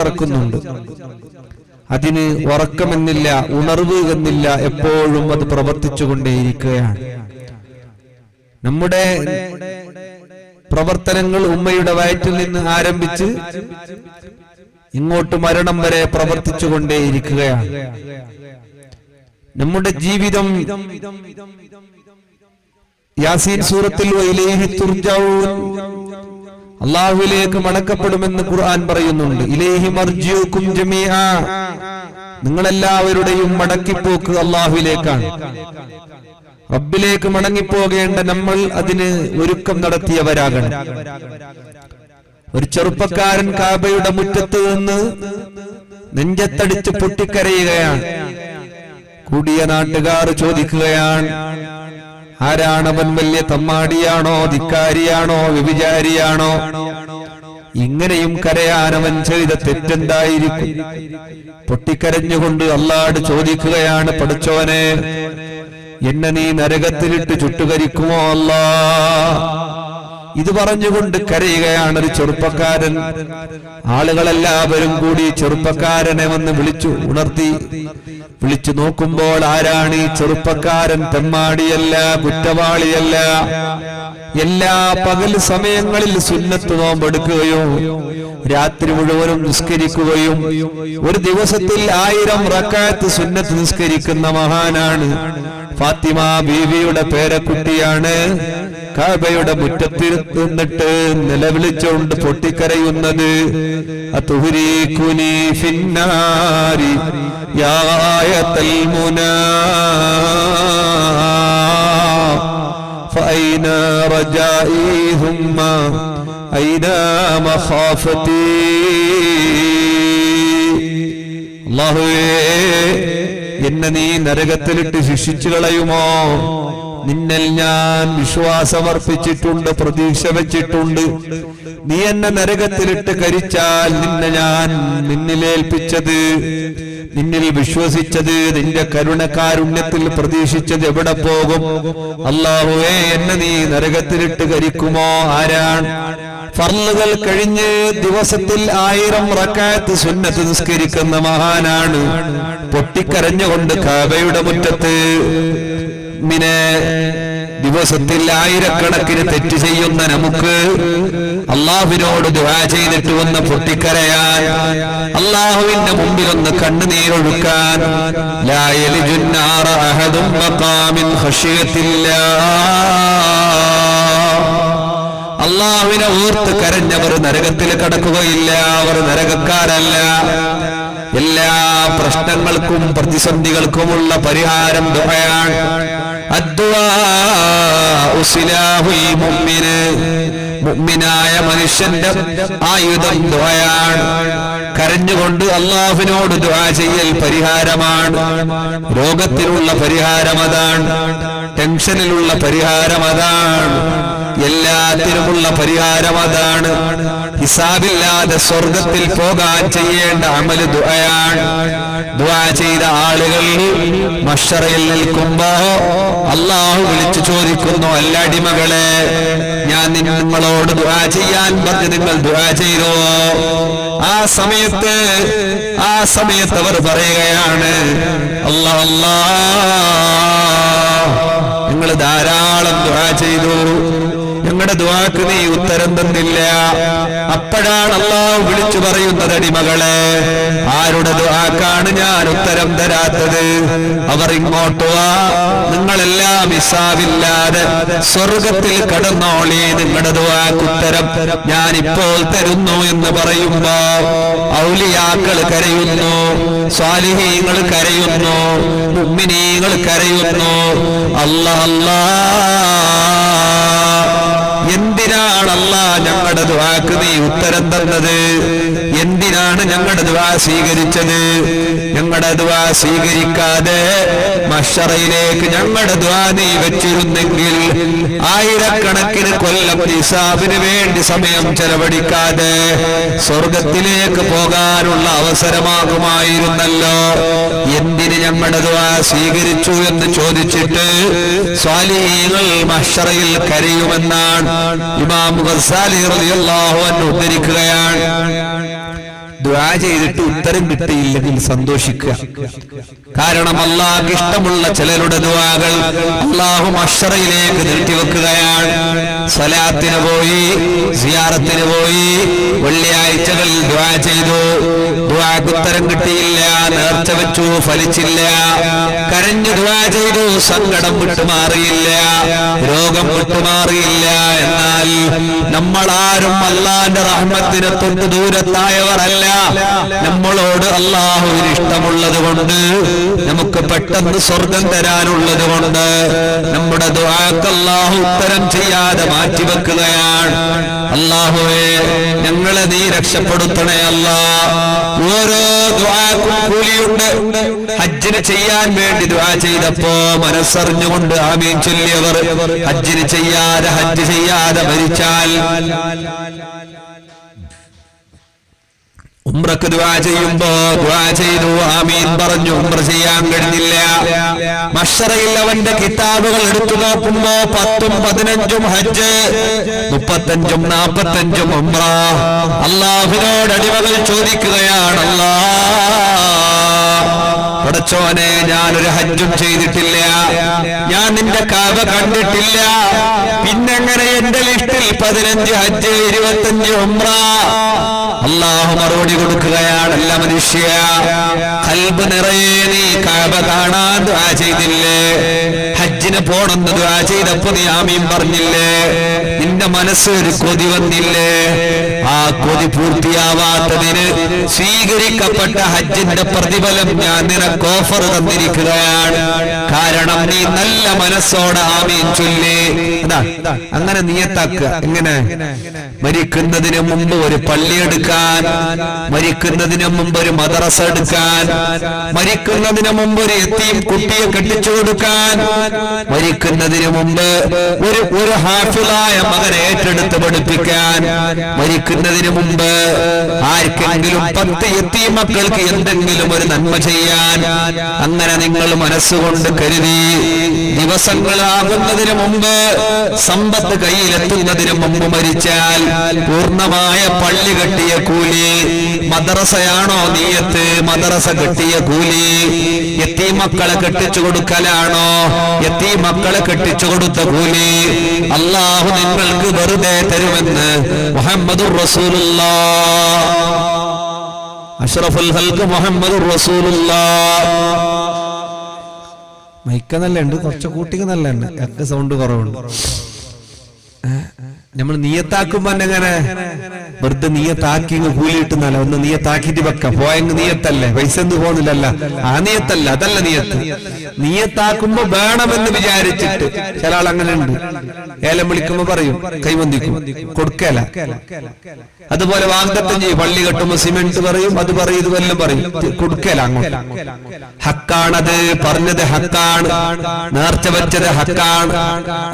ഇറക്കുന്നുണ്ട്. അതിന് ഉറക്കമെന്നില്ല, ഉണർവ് എന്നില്ല, എപ്പോഴും അത് പ്രവർത്തിച്ചുകൊണ്ടേയിരിക്കുകയാണ്. നമ്മുടെ പ്രവർത്തനങ്ങൾ ഉമ്മയുടെ വയറ്റിൽ നിന്ന് ആരംഭിച്ച് ഇങ്ങോട്ട് മരണം വരെ പ്രവർത്തിച്ചുകൊണ്ടേയിരിക്കുകയാണ്. നമ്മുടെ ജീവിതം യാസീൻ സൂറത്തിൽ ഇലൈഹി തുർജഊൻ, അല്ലാഹുവിലേക്ക് മടക്കപ്പെടുമെന്ന് ഖുർആൻ പറയുന്നുണ്ട്. ഇലൈഹി മർജിഉകും ജമീഅ, നിങ്ങളെല്ലാവരുടെയും മടക്കിപ്പോക്ക് അല്ലാഹുവിലേക്കാണ്. റബ്ബിലേക്ക് മടങ്ങിപ്പോകേണ്ട നമ്മൾ അതിന് ഒരുക്കം നടത്തിയവരാകണം. ഒരു ചെറുപ്പക്കാരൻ കാബയുടെ മുറ്റത്ത് നിന്ന് നെഞ്ചത്തടിച്ച് പൊട്ടിക്കരയുകയാണ്. കൂടിയ നാട്ടുകാർ ചോദിക്കുകയാണ്, ആരാണവൻ? വലിയ തമ്മാടിയാണോ, ധിക്കാരിയാണോ, വ്യഭിചാരിയാണോ? ഇങ്ങനെയും കരയാൻ അവൻ ചെയ്ത തെറ്റെന്തായിരിക്കും? പൊട്ടിക്കരഞ്ഞുകൊണ്ട് അല്ലാഹുവോട് ചോദിക്കുകയാണ്, പടച്ചോനെ, എന്നെ നീ നരകത്തിലിട്ട് ചുട്ടുകരിക്കുമോ അല്ലാഹ്? ഇത് പറഞ്ഞുകൊണ്ട് കരയുകയാണ് ഒരു ചെറുപ്പക്കാരൻ. ആളുകളെല്ലാവരും കൂടി ചെറുപ്പക്കാരനെ വന്ന് വിളിച്ചു ഉണർത്തി. വിളിച്ചു നോക്കുമ്പോൾ ആരാണ് ഈ ചെറുപ്പക്കാരൻ? തെമ്മാടിയല്ല, കുറ്റവാളിയല്ല. എല്ലാ പകൽ സമയങ്ങളിൽ സുന്നത്ത് നോമ്പെടുക്കുകയും രാത്രി മുഴുവനും നിസ്കരിക്കുകയും ഒരു ദിവസത്തിൽ 1000 റക്അത്ത് സുന്നത്ത് നിസ്കരിക്കുന്ന മഹാനാണ്. ഫാത്തിമ ബീവിയുടെ പേരക്കുട്ടിയാണ്. കഅബയുടെ മുറ്റത്തിൽ നിന്നിട്ട് നിലവിളിച്ചുകൊണ്ട് പൊട്ടിക്കരയുന്നത്, അതുഹ്രീകുനി ഫിന്നാരി യാ ആയത്തൽ മുനാ ഫഅൈന റജാഇ ഹുമ്മ ഐന മഖാഫതി. അല്ലാഹുവേ, എന്നെ നീ നരകത്തിലിട്ട് ശിക്ഷിച്ചു കളയുമോ? നിന്നിൽ ഞാൻ വിശ്വാസമർപ്പിച്ചിട്ടുണ്ട്, പ്രതീക്ഷ വെച്ചിട്ടുണ്ട്. നീ എന്നെ നരകത്തിലിട്ട് കരിച്ചാൽ നിന്നിലേൽപ്പിച്ചത്, നിന്നിൽ വിശ്വസിച്ചത്, നിന്റെ കാരുണ്യത്തിൽ പ്രതീക്ഷിച്ചത് എവിടെ പോകും? അല്ലാഹുവേ, എന്നെ നീ നരകത്തിലിട്ട് കരിക്കുമോ? ആരാണ്? ഫർളുകൾ കഴിഞ്ഞ് ദിവസത്തിൽ 1000 റക്അത്ത് സുന്നത്ത് നിസ്കരിക്കുന്ന മഹാനാണ്. പൊട്ടിക്കരഞ്ഞുകൊണ്ട് കഅബയുടെ മുറ്റത്ത് ദിവസത്തിൽ 1000കണക്കിന് തെറ്റ് ചെയ്യുന്ന നമുക്ക് അല്ലാഹുവിനോട് ദുആ ചെയ്തിട്ട് വന്ന് പൊട്ടിക്കരയാൻ, അല്ലാഹുവിന്റെ മുമ്പിൽ ഒന്ന് കണ്ണുനീരൊഴുക്കാൻ, ലാ യലിജുൻ നാറ അഹദും മഖാമിൻ ഖശിയത്തില്ലാഹ്. അല്ലാഹുവിനെ ഓർത്ത് കരഞ്ഞവർ നരകത്തിൽ കടക്കുകയില്ല, അവർ നരകക്കാരല്ല. എല്ലാ പ്രശ്നങ്ങൾക്കും പ്രതിസന്ധികൾക്കുമുള്ള പരിഹാരം ദുആയാണ്. അദ്ദുആഉ സിലാഹുൽ മുഅ്മിന്, മുഅ്മിനായ മനുഷ്യന്റെ ആയുധം ദുആയാണ്. കരഞ്ഞുകൊണ്ട് അല്ലാഹുവിനോട് ദുആ ചെയ്യൽ പരിഹാരമാണ്. രോഗത്തിനുള്ള പരിഹാരം അതാണ്, ടെൻഷനിലുള്ള പരിഹാരം അതാണ്, എല്ലാത്തിനുമുള്ള പരിഹാരം അതാണ്. ഹിസാബില്ലാതെ സ്വർഗത്തിൽ പോകാൻ ചെയ്യേണ്ട അമല് ദുആയാണ്. ദുആ ചെയ്ത ആളുകൾ മഹ്ശറയിൽ നിൽക്കുമ്പോ അല്ലാഹു വിളിച്ചു ചോദിക്കുന്നു, അല്ല അടിമകളെ, ഞാൻ നിങ്ങളോട് ദുആ ചെയ്യാൻ പറഞ്ഞു, നിങ്ങൾ ദുആ ചെയ്തോ? ആ സമയത്ത് അവർ പറയുകയാണ്, അല്ലാഹ് നിങ്ങൾ ധാരാളം ദുആ ചെയ്തു, ഞങ്ങളുടെ ദുആക്ക് നീ ഉത്തരം തന്നില്ല. അപ്പോഴാണ് അല്ലാഹു വിളിച്ചു പറയുന്നത്, അടിമകളെ, ആരുടെ ദുആക്കാണ് ഞാൻ ഉത്തരം തരാത്തത്? അവർ ഇങ്ങോട്ട് വാ, നിങ്ങളെല്ലാം ഹിസാബില്ലാതെ സ്വർഗത്തിൽ കടന്നോളി, നിങ്ങളുടെ ദുആക്ക് ഉത്തരം ഞാൻ ഇപ്പോൾ തരുന്നു എന്ന് പറയുമ്പോ ഔലിയാക്കൾ കരയുന്നു, സ്വാലിഹീങ്ങൾ കരയുന്നു, മുഅ്മിനീങ്ങൾ കരയുന്നു. എന്തിനാണ് അല്ലാഹ് ഞങ്ങളുടെ ദുആക്ക് നീ ഉത്തരം തന്നത്? എന്തിനാണ് ഞങ്ങളുടെ ദുആ സ്വീകരിച്ചത്? ഞങ്ങളുടെ ദുആ സ്വീകരിക്കാതെ മഹ്ശറയിലേക്ക് ഞങ്ങളുടെ ദുആ നീ വെച്ചിരുന്നെങ്കിൽ 1000കണക്കിന് കൊല്ലം ഹിസാബിന് വേണ്ടി സമയം ചെലവഴിക്കാതെ സ്വർഗത്തിലേക്ക് പോകാനുള്ള അവസരമാകുമായിരുന്നല്ലോ. എന്തിന് ഞങ്ങളുടെ ദുആ സ്വീകരിച്ചു എന്ന് ചോദിച്ചിട്ട് സ്വാലിഹീങ്ങൾ മഹ്ശറയിൽ കരയുമെന്നാണ് ഇമാം ഗസാലി റളിയല്ലാഹു അൻഹു ഉദ്ധരിക്കുകയാണ്. ദുആ ചെയ്തിട്ട് ഉത്തരം കിട്ടിയില്ലെങ്കിൽ സന്തോഷിക്കുക. കാരണം അല്ലാഹുവിന് ഇഷ്ടമുള്ള ചിലരുടെ ദുആകൾ അല്ലാഹു മഹ്ശറയിലേക്ക് നീട്ടിവെക്കുകയാണ്. സ്വലാത്തിന് പോയി, സിയാറത്തിന് പോയി, വെള്ളിയാഴ്ചകളിൽ ദുആ ചെയ്തു, ദുആക്ക് ഉത്തരം കിട്ടിയില്ല, നേർച്ച വെച്ചു, ഫലിച്ചില്ല. കരഞ്ഞു ദുആ ചെയ്തു, സങ്കടം വിട്ടുമാറിയില്ല, രോഗം വിട്ടുമാറിയില്ല. എന്നാൽ നമ്മളാരും അല്ലാഹുവിന്റെ റഹ്മത്തിന് തൊട്ട് ദൂരത്തായവരല്ല. നമ്മളോട് അല്ലാഹുവിന് ഇഷ്ടമുള്ളത് കൊണ്ട്, നമുക്ക് പെട്ടെന്ന് സ്വർഗം തരാനുള്ളത് കൊണ്ട് നമ്മുടെ ദുആക്ക് അല്ലാഹു ഉത്തരം ചെയ്യാതെ മാറ്റിവെക്കുകയാണ്. അല്ലാഹുവേ, ഞങ്ങളെ നീ രക്ഷപ്പെടുത്തണേ അല്ലാഹ്. ഓരോ ദുആക്കും കൂലിയുണ്ട്. ഹജ്ജിന് ചെയ്യാൻ വേണ്ടി ദുആ ചെയ്തപ്പോ മനസ്സറിഞ്ഞുകൊണ്ട് ആമീൻ ചൊല്ലിയവർ ഹജ്ജിന് ചെയ്യാതെ, ഹജ്ജ് ചെയ്യാതെ മരിച്ചാൽ, ഉംറക്ക് ദുആ ചെയ്യുമ്പോ ദുആ ചെയ്തു, ആമീൻ പറഞ്ഞു, ഉംറ ചെയ്യാൻ കഴിഞ്ഞില്ല. മഹ്ശറയിൽ അവന്റെ കിതാബുകൾ എടുത്തു നോക്കുമ്പോ 10ഉം 15ഉം ഹജ്ജ്, 35ഉം 45ഉം ഉംറ. അല്ലാഹുവിനോട് അടിമകൾ ചോദിക്കുകയാണ്, പടച്ചോനെ, ഞാനൊരു ഹജ്ജും ചെയ്തിട്ടില്ല, ഞാൻ നിന്റെ കഅബ കണ്ടിട്ടില്ല, പിന്നെങ്ങനെ എന്റെ ലിസ്റ്റിൽ 15 ഹജ്ജ്, 25 ഉംറ? അല്ലാഹു മറുപടി കൊടുക്കുകയാണ്, അല്ല മനുഷ്യ, ഖൽബ് നിറയെ നീ കഅബ കാണാൻ ദുആ ചെയ്തില്ലേ? ഹജ്ജിന് പോണെന്ന് ദുആ ചെയ്തപ്പോ നീ ആമീൻ പറഞ്ഞില്ലേ? നിന്റെ മനസ്സ് ഒരു കൊതി വന്നില്ലേ? ആ കൊതി പൂർത്തിയാവാത്തതിന് സ്വീകരിക്കപ്പെട്ട ഹജ്ജിന്റെ പ്രതിഫലം ഞാൻ നിനക്ക് ഓഫർ തന്നിരിക്കുകയാണ്. കാരണം നീ നല്ല മനസ്സോടെ ആമീൻ ചൊല്ലി. അങ്ങനെ നിയത്താക്കുക. എങ്ങനെ? മരിക്കുന്നതിന് മുമ്പ് ഒരു പള്ളി എടുക്കാൻ, മരിക്കുന്നതിന് മുമ്പ് ഒരു മദ്രസ എടുക്കാൻ, മരിക്കുന്നതിന് മുമ്പ് ഒരു യതീം കുട്ടിയെ കെട്ടിച്ചു കൊടുക്കാൻ, മരിക്കുന്നതിന് മുമ്പ് ഒരു ഹാഫിളായ മകനെ ഏറ്റെടുത്ത് പഠിപ്പിക്കാൻ, മരിക്കുന്നതിന് മുമ്പ് ആർക്കെങ്കിലും 10 യതീം മക്കൾക്ക് എന്തെങ്കിലും ഒരു നന്മ ചെയ്യാൻ. അങ്ങനെ നിങ്ങൾ മനസ്സുകൊണ്ട് കരുതി. ദിവസങ്ങളാകുന്നതിന് മുമ്പ്, സമ്പത്ത് കയ്യിലെത്തുന്നതിന് മുമ്പ് മരിച്ചാൽ പൂർണ്ണമായ പള്ളി കെട്ടിയ കൂലി. മദ്രസയാണോ നീയത്ത്? മദ്രസ കെട്ടിയ കൂലി. യതീം മക്കളെ കെട്ടിച്ചു കൊടുക്കലാണോ? യതീം മക്കളെ കെട്ടിച്ചു കൊടുത്ത കൂലി അല്ലാഹു നിങ്ങൾക്ക് വെറുതെ തരുമെന്ന് മുഹമ്മദുർ റസൂലുള്ളാഹ്, അഷ്റഫുൽ ഖൽഖ് മുഹമ്മദുർ റസൂലുള്ളാഹ്. മൈക്ക നല്ല ഉണ്ട്, കുറച്ച് കൂട്ടിക്ക് നല്ല ഉണ്ട്, ഒക്കെ സൗണ്ട് കുറവുണ്ട്. നമ്മൾ നിയത്താക്കുമ്പോ എങ്ങനെ വെറുതെ നിയത്താക്കി കൂലി കിട്ടുന്നല്ല. ഒന്ന് നിയത്താക്കിട്ട് വെക്കാം, പോയെങ്കിൽ നിയത്തല്ലേ, പൈസ എന്ത് പോകുന്നില്ലല്ല, ആ നിയത്തല്ല, അതല്ല നിയത്ത്. നിയത്താക്കുമ്പോ വേണമെന്ന് വിചാരിച്ചിട്ട് ചില ആൾ അങ്ങനെ ഉണ്ട്. ഏലം വിളിക്കുമ്പോ പറയും, കൈവന്തിക്കും, കൊടുക്കല. അതുപോലെ വാഗ്ദത്തം ചെയ്യും, പള്ളി കെട്ടുമ്പോ സിമെന്റ് പറയും, അത് പറയും, ഇതുവെല്ലാം പറയും, കൊടുക്കല. അങ്ങോട്ട് ഹക്കാണത്, പറഞ്ഞത് ഹക്കാണ്, നേർച്ച വെച്ചത് ഹക്കാണ്.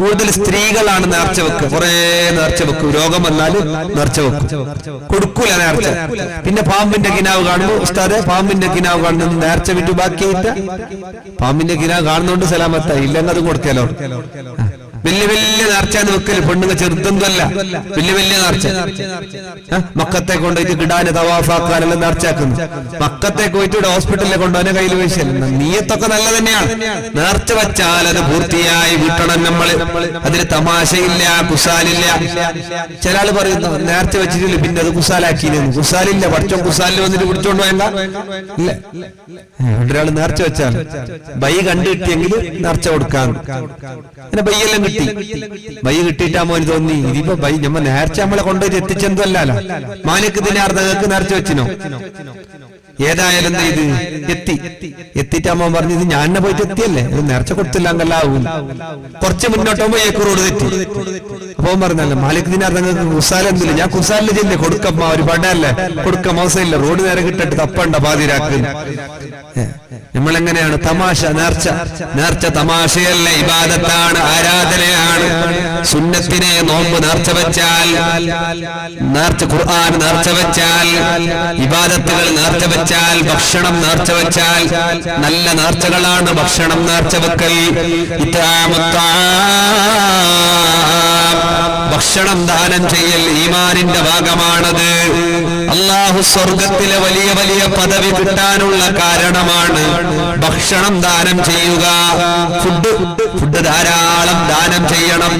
കൂടുതൽ സ്ത്രീകളാണ് നേർച്ച വെക്കുക, കുറെ നേർച്ച വെക്കും. രോഗം വന്നാല് നേർച്ച വെക്കും, കൊടുക്കൂല നേർച്ച. പിന്നെ പാമ്പിന്റെ കിനാവ് കാണുമ്പോ, ഉസ്താദെ പാമ്പിന്റെ കിനാവ് കാണുന്നത് നേർച്ച വിറ്റു ബാക്കിയായിട്ട്, പാമ്പിന്റെ കിനാവ് കാണുന്നോണ്ട് സലാമത്തായി, ഇല്ലെങ്കിൽ അത് കൊടുക്കലോ. വലിയ വലിയ നേർച്ചന്ന് വെക്കല് പെണ്ണുങ്ങ, ചെറുതൊന്നുമല്ല, വലിയ വലിയ നേർച്ച. മക്കത്തെ കൊണ്ടുപോയിട്ട് കിടാന് തവാഫാക്കാനെല്ലാം നേർച്ചയാക്കുന്നു. മക്കത്തെ പോയിട്ട് ഇവിടെ ഹോസ്പിറ്റലിൽ കൊണ്ടുപോകാൻ കയ്യിൽ വീശല്ല. നീയത്തൊക്കെ നല്ല തന്നെയാണ്. നേർച്ച വെച്ചാൽ അത് പൂർത്തിയായി വീട്ടണം നമ്മള്. അതിന് തമാശയില്ല, കുസാലില്ല. ചില ആള് പറയുന്നു നേർച്ച വെച്ചിട്ടില്ല, പിന്നെ അത് കുസാലാക്കിയിരുന്നു. കുസാലില്ല, പഠിച്ചോ കുസാലിൽ വന്നിട്ട് പിടിച്ചോണ്ട് വേണ്ട. ഇല്ല, ഒരാള് നേർച്ച വെച്ചാൽ ബൈ കണ്ടു കിട്ടിയെങ്കിൽ നേർച്ച കൊടുക്കാൻ. അങ്ങനെ ബൈയെല്ലാം കിട്ടി. ബൈ കിട്ടിയിട്ടാ മോന് തോന്നി ഇതിപ്പോ ബൈ നമ്മ നേർച്ച നമ്മളെ കൊണ്ടുപോയി എത്തിച്ചെന്തല്ലോ. മാലിക് ദിനാർ നിങ്ങൾക്ക് നേർച്ച വെച്ചിനോ? ഏതായാലും ഇത് എത്തിയിട്ട് അമ്മ പറഞ്ഞു, ഇത് ഞാൻ പോയിട്ട് എത്തിയല്ലേ, ഇത് നേർച്ച കൊടുത്തില്ല അങ്ങല്ലാവും. കുറച്ച് മുന്നോട്ടാകുമ്പോ ഏക്കറോട് തെറ്റി. അപ്പൊ പറഞ്ഞല്ലോ മാലിക് ദിനാർ നിങ്ങൾക്ക് കുസാലെന്തില്ല, ഞാൻ കുസാലിന് ചെല്ലേ കൊടുക്കമ്മ, ഒരു പടല്ലേ കൊടുക്ക, മോശമില്ല, റോഡ് നേരെ കിട്ടിട്ട് തപ്പണ്ട പാതിരാക്ക്. നമ്മളെങ്ങനെയാണ്? തമാശ, നേർച്ച തമാശയല്ല, ഇബാദത്താണ്, ആരാധനയാണ്. സുന്നത്തിനെ നോമ്പ് നേർച്ച വെച്ചാൽ, ഖുർആൻ നേർച്ച വെച്ചാൽ, ഇബാദത്തുകൾ നേർച്ച വെച്ചാൽ, ഭക്ഷണം നേർച്ച വെച്ചാൽ നല്ല നേർച്ചകളാണ് ഭക്ഷണം നേർച്ച വെക്കൽ. ഭക്ഷണം ദാനം ചെയ്യൽ ഈമാനിന്റെ ഭാഗമാണത്. അല്ലാഹു സ്വർഗത്തിലെ വലിയ വലിയ പദവി കിട്ടാനുള്ള കാരണമാണ് ഭക്ഷണം ദാനം ചെയ്യുക. ഫുഡ് ധാരാളം ദാനം ചെയ്യണം.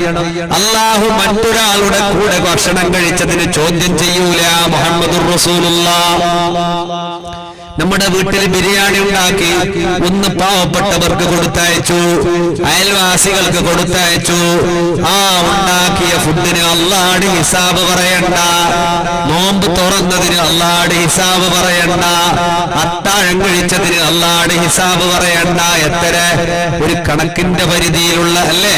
അല്ലാഹു മറ്റൊരാളുടെ കൂടെ ഭക്ഷണം കഴിച്ചതിന് ചോദ്യം ചെയ്യൂല. മുഹമ്മദുർ റസൂലുള്ളാഹ്. നമ്മുടെ വീട്ടിൽ ബിരിയാണി ഉണ്ടാക്കി, ഒന്ന് പാവപ്പെട്ടവർക്ക് കൊടുത്തയച്ചു, അയൽവാസികൾക്ക് കൊടുത്തയച്ചു. ആ ഉണ്ടാക്കിയ ഫുഡിന് അല്ലാഹുവിന്റെ ഹിസാബ് പറയണ്ട. നോമ്പ് തുറന്നതിന് അല്ലാഹുവിന്റെ ഹിസാബ് പറയണ്ട. അത്താഴം കഴിച്ചതിന് അല്ലാഹുവിന്റെ ഹിസാബ് പറയണ്ട. എത്ര ഒരു കണക്കിന്റെ പരിധിയിലുള്ള അല്ലേ?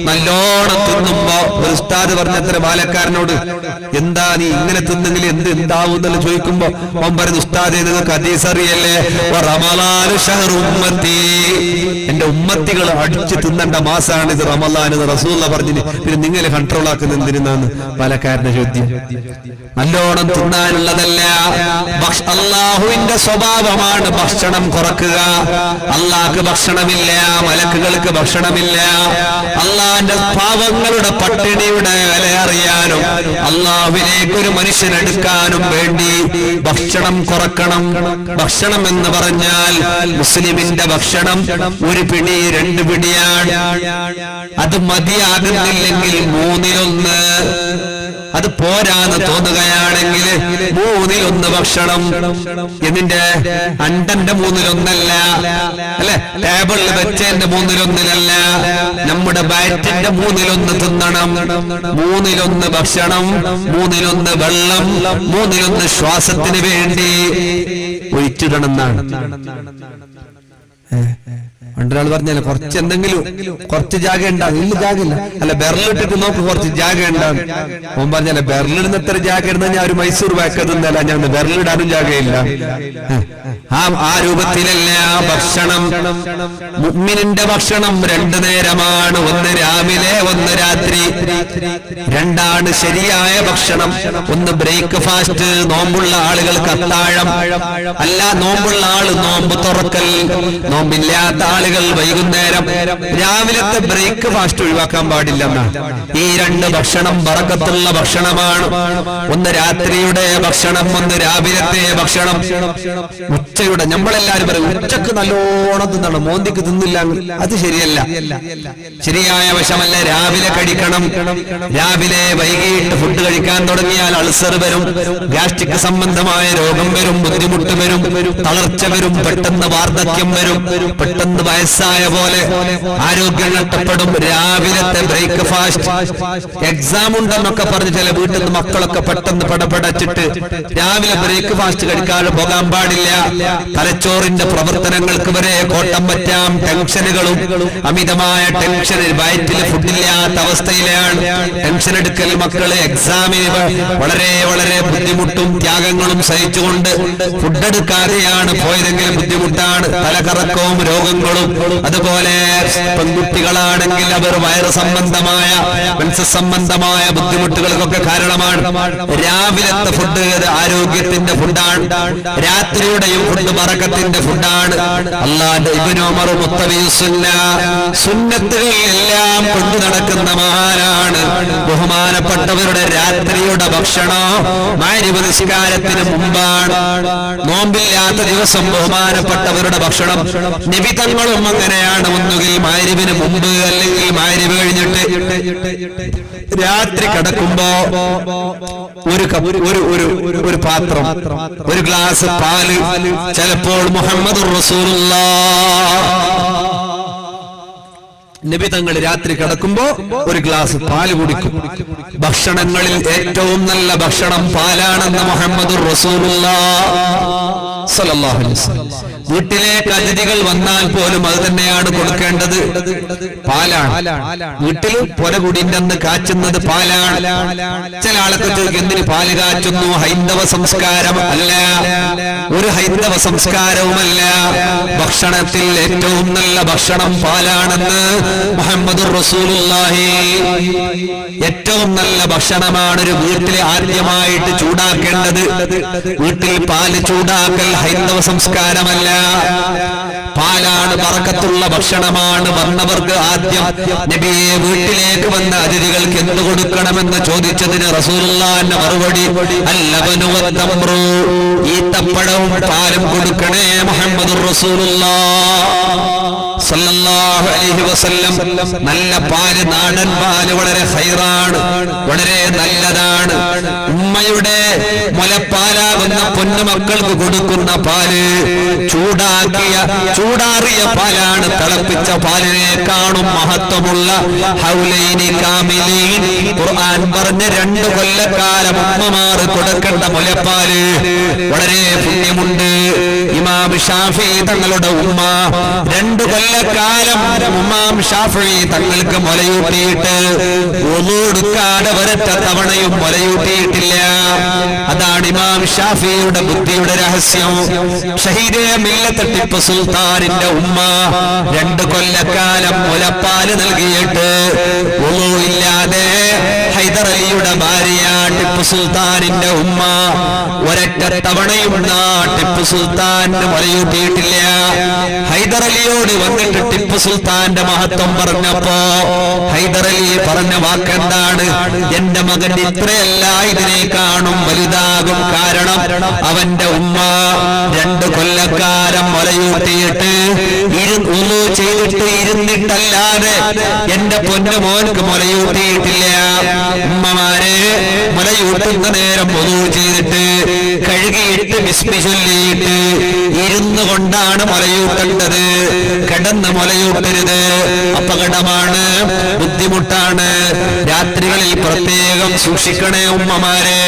നല്ലോണം തിന്നുമ്പോ ഒരു ഉസ്താദ് പറഞ്ഞത്ര ബാലക്കാരനോട്, എന്താ നീ ഇങ്ങനെ തിന്നെങ്കിൽ എന്താവും എന്നല്ല ചോദിക്കുമ്പോ അവൻ പറയുന്നു, ഉസ്താദെ നിങ്ങൾക്ക് ഹദീസ് അറിയല്ലേ, റമളാനു ശഹ്റു ഉമ്മത്തി, എന്റെ ഉമ്മത്തികൾ അടിച്ചു തിന്നേണ്ട മാസാണ് ഇത് റമളാൻ എന്ന് റസൂലുള്ളാഹി പറഞ്ഞു. പിന്നെ നിങ്ങൾ കൺട്രോൾ ആക്കുന്ന എന്തിനാണ്? ബാലക്കാരന്റെ ചോദ്യം. നല്ലോണം തിന്നാനുള്ളതല്ല, അല്ലാഹുവിന്റെ സ്വഭാവമാണ് ഭക്ഷണം കുറക്കുക. അല്ലാഹ്ക്ക് ഭക്ഷണമില്ല, മലക്കുകൾക്ക് ഭക്ഷണമില്ല. അല്ലാഹുവിന്റെ പാവങ്ങളുടെ പട്ടിണിയുടെ വില അറിയാനും അല്ലാഹുവിലേക്ക് ഒരു മനുഷ്യൻ എടുക്കാനും വേണ്ടി ഭക്ഷണം കുറക്കണം. ഭക്ഷണം എന്ന് പറഞ്ഞാൽ മുസ്ലിമിന്റെ ഭക്ഷണം ഒരു പിടി 2 പിടിയാണ്. അത് മതിയാകുന്നില്ലെങ്കിൽ 1/3, അത് പോരാന്ന് തോന്നുകയാണെങ്കിൽ 1/3 ഭക്ഷണം. എന്നിന്റെ അണ്ടന്റെ 1/3 അല്ലെ, ടേബിളിൽ വെച്ചതിന്റെ 1/3 നമ്മുടെ വയറ്റിന്റെ 1/3 തിന്നണം. 1/3 ഭക്ഷണം, 1/3 വെള്ളം, 1/3 ശ്വാസത്തിന് വേണ്ടി ഒഴിച്ചിടണം എന്നാണ്. പണ്ടൊരാൾ പറഞ്ഞാൽ കുറച്ച് എന്തെങ്കിലും കുറച്ച് ജാഗ ഉണ്ടാകും. ഇല്ല ജാഗില്ല, അല്ല ബെർലിട്ടിട്ട് നോക്ക് കുറച്ച് ജാഗ ഉണ്ടാകും. ഓൻ പറഞ്ഞാൽ ബെർലിടുന്ന എത്ര ജാഗ ഇടുന്ന ഞാൻ ഒരു മൈസൂർ വാക്കതൊന്നല്ല, ഞാൻ ബെർലിടാനും ജാഗയില്ല. ആ രൂപത്തിലല്ല ഭക്ഷണം. മുഅ്മിനിന്റെ ഭക്ഷണം 2 നേരമാണ്, ഒന്ന് രാവിലെ, ഒന്ന് രാത്രി. 2 ശരിയായ ഭക്ഷണം. ഒന്ന് ബ്രേക്ക്ഫാസ്റ്റ്, നോമ്പുള്ള ആളുകൾക്ക് അത്താഴം. അല്ല, നോമ്പുള്ള ആള് നോമ്പ് തുറക്കൽ, നോമ്പില്ലാത്ത ആളുകൾ വൈകുന്നേരം. രാവിലത്തെ ബ്രേക്ക്ഫാസ്റ്റ് ഒഴിവാക്കാൻ പാടില്ലെന്നാണ്. ഈ 2 ഭക്ഷണം ബറക്കത്തുള്ള ഭക്ഷണമാണ്. ഒന്ന് രാത്രിയുടെ ഭക്ഷണം, ഒന്ന് രാവിലത്തെ ഭക്ഷണം. ഉച്ചയുടെ നമ്മളെല്ലാരും പറയും ഉച്ചക്ക് നല്ലോണം തിന്നണം, മോന്തിക്ക് തിന്നില്ല, അത് ശരിയല്ല, ശരിയായ വശമല്ല. രാവിലെ കഴിക്കണം. രാവിലെ വൈകിട്ട് ഫുഡ് കഴിക്കാൻ തുടങ്ങിയാൽ അൾസർ വരും, ഗ്യാസ്ട്രിക് സംബന്ധമായ രോഗം വരും, ബുദ്ധിമുട്ട് വരും, തളർച്ച വരും, പെട്ടെന്ന് വാർദ്ധക്യം വരും, പെട്ടെന്ന് വയസ്സായ പോലെ ആരോഗ്യം നഷ്ടപ്പെടും. രാവിലത്തെ ബ്രേക്ക്ഫാസ്റ്റ്. എക്സാം ഉണ്ടെന്നൊക്കെ പറഞ്ഞ് ചില വീട്ടിൽ നിന്ന് മക്കളൊക്കെ പെട്ടെന്ന് പടപടച്ചിട്ട് രാവിലെ ബ്രേക്ക്ഫാസ്റ്റ് കഴിക്കാതെ പോകാൻ പാടില്ല. തലച്ചോറിന്റെ പ്രവർത്തനങ്ങൾക്ക് വരെ കോട്ടം പറ്റാം. ടെൻഷനുകളും അമിതമായ ടെൻഷൻ, വയറ്റിൽ ഫുഡില്ലാത്ത അവസ്ഥയിലാണ്. ടെൻഷൻ എടുക്കൽ മക്കള് എക്സാമിന് വളരെ വളരെ ബുദ്ധിമുട്ടും ത്യാഗങ്ങളും സഹിച്ചുകൊണ്ട് ഫുഡ് എടുക്കാതെയാണ് പോയതെങ്കിലും ബുദ്ധിമുട്ടാണ്. തലകറക്കവും രോഗങ്ങളും. അതുപോലെ പെൺകുട്ടികളാണെങ്കിൽ അവർ വയറ് സംബന്ധമായ സംബന്ധമായ ബുദ്ധിമുട്ടുകൾക്കൊക്കെ കാരണമാണ്. രാവിലത്തെ ഫുഡ് ആരോഗ്യത്തിന്റെ ഫുഡാണ്. രാത്രിയുടെയും ഫുഡ് ബറക്കത്തിന്റെ ഫുഡാണ്. അല്ലാഹുവിന്റെ ഇബ്നു ഉമർ മുത്തബിയുസുന്ന, സുന്നത്തുകളെല്ലാം കൊണ്ടു നടക്കുന്ന മഹാനാണ്. ബഹുമാനപ്പെട്ടവരുടെ രാത്രിയുടെ ഭക്ഷണം മഗ്‌രിബ് നിസ്കാരത്തിന് മുമ്പാണ്. നോമ്പില്ലാത്ത ദിവസം ബഹുമാനപ്പെട്ടവരുടെ ഭക്ഷണം നബി തങ്ങളും അങ്ങനെയാണ്. ഒന്നുകിൽ മഗ്‌രിബിന് മുമ്പ്, അല്ലെങ്കിൽ മഗ്‌രിബ് കഴിഞ്ഞിട്ട്. രാത്രി കിടക്കുമ്പോ ഒരു പാത്രം, ഒരു ഗ്ലാസ് പാല്, ചിലപ്പോൾ മുഹമ്മദുർ റസൂലുള്ളാഹ് നബി തങ്ങൾ രാത്രി കിടക്കുമ്പോ ഒരു ഗ്ലാസ് പാല് കുടിക്കും. ഭക്ഷണങ്ങളിൽ ഏറ്റവും നല്ല ഭക്ഷണം പാലാണെന്ന് മുഹമ്മദുർ റസൂലുള്ളാഹ് സ്വല്ലല്ലാഹു അലൈഹി വസല്ലം. വീട്ടിലേക്ക് അതിഥികൾ വന്നാൽ പോലും അത് തന്നെയാണ് കൊടുക്കേണ്ടത്. പാലാണ്. വീട്ടിൽ പൊലകുടിന്റെ അന്ന് കാച്ചുന്നത് പാലാണ്. ചില ആളൊക്കെ ചോദിക്കും, എന്തിന് പാല് കാച്ചുന്നു? ഹൈന്ദവ സംസ്കാരം അല്ല, ഒരു ഹൈന്ദവ സംസ്കാരവുമല്ല. ഭക്ഷണത്തിൽ ഏറ്റവും നല്ല ഭക്ഷണം പാലാണെന്ന് മുഹമ്മദുർ റസൂലുള്ളാഹി. ഏറ്റവും നല്ല ഭക്ഷണമാണ് ഒരു വീട്ടിൽ ആദ്യമായിട്ട് ചൂടാക്കേണ്ടത്. വീട്ടിൽ പാല് ചൂടാക്കൽ ഹൈന്ദവ സംസ്കാരമല്ല. പാലാണ് ബറക്കത്തുള്ള ഭക്ഷണമാണ്. വന്നവർക്ക് ആദ്യം നബിയെ വീട്ടിലേക്ക് വന്ന അതിഥികൾക്ക് എന്ത് കൊടുക്കണമെന്ന് ചോദിച്ചതിന് റസൂലുള്ളാഹിന്റെ മറുപടി അല്ലബനു വത്തംറു, ഈത്തപ്പഴവും പാലും കൊടുക്കണേ മുഹമ്മദുർ റസൂലുള്ളാഹ് സല്ലല്ലാഹു അലൈഹി വസല്ലം. നല്ല പാല്, നാടൻ പാല് വളരെ ഖൈറാണ്, വളരെ നല്ലതാണ്. ഉമ്മയുടെ മുലപ്പാലാകുന്ന പൊന്നുമക്കൾക്ക് കൊടുക്കുന്ന പാല് ചൂടാറിയ പാലാണ്. തിളപ്പിച്ച പാലിനേക്കാളും മഹത്വമുള്ള ഹൗലൈനി കാമിലീൻ. ഖുർആൻ പറഞ്ഞ 2 കൊല്ലക്കാലം ഉമ്മമാർ കൊടുക്കേണ്ട മുലപ്പാല് വളരെ പുണ്യമുണ്ട്. ഇമാം ഷാഫിഈ തങ്ങളുടെ ഉമ്മ 2 കൊല്ലക്കാലം ഇമാം ഷാഫിഈ തങ്ങൾക്ക് മുലയൂട്ടിയിട്ട് വുളു എടുക്കാതെ ഒരൊറ്റ തവണയും മുലയൂട്ടിയിട്ടില്ല. അതാണ് ഇമാം ഷാഫിഈയുടെ ബുദ്ധിയുടെ രഹസ്യം. ഷഹീദേ മില്ലത്ത് ടിപ്പു സുൽത്താനിന്റെ ഉമ്മ 2 കൊല്ലക്കാലം മുലപ്പാല് നൽകിയിട്ട് വുളു ഇല്ലാതെ ഹൈദർ അലിയുടെ ഭാര്യ ടിപ്പു സുൽത്താനിന്റെ ഉമ്മ ഒരൊറ്റ തവണയും ടിപ്പു സുൽത്താന്റെ മുലയൂട്ടിയിട്ടില്ല. ഹൈദർ അലിയോട് വന്നിട്ട് ടിപ്പു സുൽത്താന്റെ മഹത്വം പറഞ്ഞപ്പോ ഹൈദർ അലി പറഞ്ഞ വാക്കെന്താണ്? എന്റെ മകൻ ഇത്രയല്ല, ഇതിനെ കാണും വലുതാകും. കാരണം അവന്റെ ഉമ്മ 2 കൊല്ലക്കാലം മുലയൂട്ടിയിട്ട് വുളു ചെയ്തിട്ട് ഇരുന്നിട്ടല്ലാതെ എന്റെ പൊന്നു മോൻക്ക് മുലയൂട്ടിയിട്ടില്ല. ഉമ്മമാരെ മുലയൂട്ടുന്ന നേരം വുളു ചെയ്തിട്ട് കഴുകിയിട്ട് ബിസ്മി ചൊല്ലിയിട്ട് ഇരുന്നു കൊണ്ടാണ് മുലയൂട്ടേണ്ടത്. കിടന്ന് മുലയൂട്ടരുത്, അപകടമാണ്, ബുദ്ധിമുട്ടാണ്. രാത്രികളിൽ പ്രത്യേകം സൂക്ഷിക്കണേ ഉമ്മമാരെ.